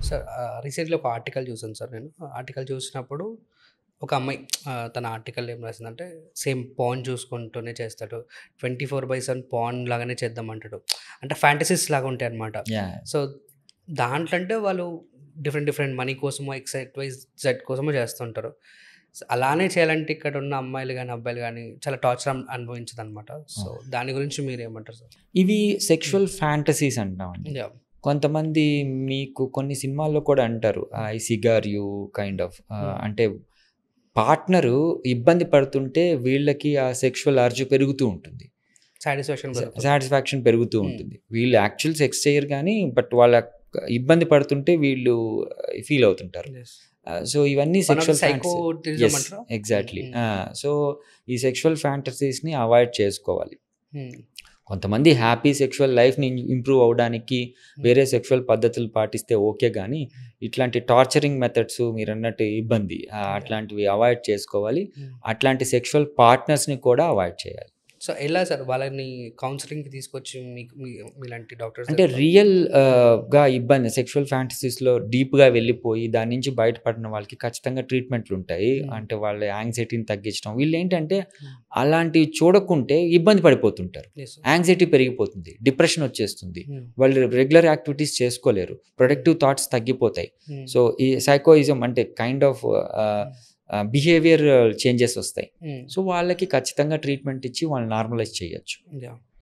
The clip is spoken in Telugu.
సార్ రీసెంట్‌లీ ఒక ఆర్టికల్ చూసాను సార్ నేను. ఆర్టికల్ చూసినప్పుడు ఒక అమ్మాయి తన ఆర్టికల్‌లో ఏం రాసిందంటే సేమ్ పార్న్ చూసుకుంటూనే చేస్తాడు. 24/7 పార్న్ లాగానే చేద్దామంటాడు. అంటే ఫ్యాంటసీస్ లాగా ఉంటాయన్నమాట. యాహ్! సో, దాంట్లో అంటే వాళ్ళు డిఫరెంట్ డిఫరెంట్ మనీ కోసమో, జెడ్ కోసమో చేస్తుంటారు. అలానే చేయాలంటే ఇక్కడున్న అమ్మాయిలు గాని, అబ్బాయిలు గాని చాలా టార్చర్ అనుభవించదనమాట. సో, దాని గురించి మీరేమంటారు సార్? ఇవి హ్మ్. సెక్షువల్ ఫ్యాంటసీస్ అంటామండి. యాహ్! కొంతమంది మీకు కొన్ని సినిమాల్లో కూడా అంటారు. I cigar you kind of హ్మ్. అంటే పార్ట్నరు ఇబ్బంది పడుతుంటే వీళ్ళకి ఆ సెక్షువల్ అర్జ్ పెరుగుతూ ఉంటుంది. సాటిస్ఫాక్షన్ పెరుగుతుంది. సాటిస్ఫాక్షన్ పెరుగుతూ హ్మ్. ఉంటుంది. వీళ్ళు యాక్చువల్ సెక్స్ చేయరు గానీ, బట్ వాళ్ళ ఇబ్బంది పడుతుంటే వీళ్ళు ఫీల్ అవుతుంటారు. యెస్. సో, ఇవన్నీ one of the sexual fantasy. Psychoticism yes. అంటారా? ఎగ్జాక్ట్‌లీ. హ్మ్. సో, ఈ సెక్షువల్ ఫ్యాంటసీస్‌ని అవాయిడ్ చేసుకోవాలి. హ్మ్. కొంతమంది హ్యాపీ సెక్షువల్ లైఫ్‌ని ఇంప్రూవ్ అవ్వడానికి వేరే సెక్షువల్ పద్ధతులు పాటిస్తే ఓకే గానీ, ఇట్లాంటి టార్చరింగ్ మెథడ్స్ మీరన్నట్టు ఇబ్బంది. అట్లాంటివి అవాయిడ్ చేసుకోవాలి. హ్మ్. అట్లాంటి సెక్షువల్ పార్ట్నర్స్‌ని కూడా అవాయిడ్ చేయాలి. సో, ఎలా సార్ వాళ్ళని కౌన్సెలింగ్‌కి తీసుకొచ్చి మీకు మీలాంటి డాక్టర్స్ అంటే రియల్ గా ఇబ్బంది సెక్షువల్ ఫ్యాంటసీస్‌లో డీప్‌గా వెళ్ళిపోయి దాని నుంచి బయటపడిన వాళ్ళకి ఖచ్చితంగా ట్రీట్మెంట్‌లుంటాయి. అంటే వాళ్ళ యాంగ్జైటీని తగ్గించడం. వీళ్ళేంటంటే అలాంటివి చూడకుంటే ఇబ్బంది పడిపోతుంటారు. యెస్. యాంగ్జైటీ పెరిగిపోతుంది. డిప్రెషన్ వచ్చేస్తుంది. హ్మ్. వాళ్ళు రెగ్యులర్ యాక్టివిటీస్ చేసుకోలేరు. ప్రొడక్టివ్ థాట్స్ తగ్గిపోతాయి. హ్మ్. సో, ఈ సైకోయిజం అంటే కైండ్ ఆఫ్ బిహేవియర్ చేంజెస్ వస్తాయి. హ్మ్. సో, వాళ్ళకి ఖచ్చితంగా ట్రీట్మెంట్ ఇచ్చి వాళ్ళని నార్మలైజ్ చేయొచ్చు. యాహ్!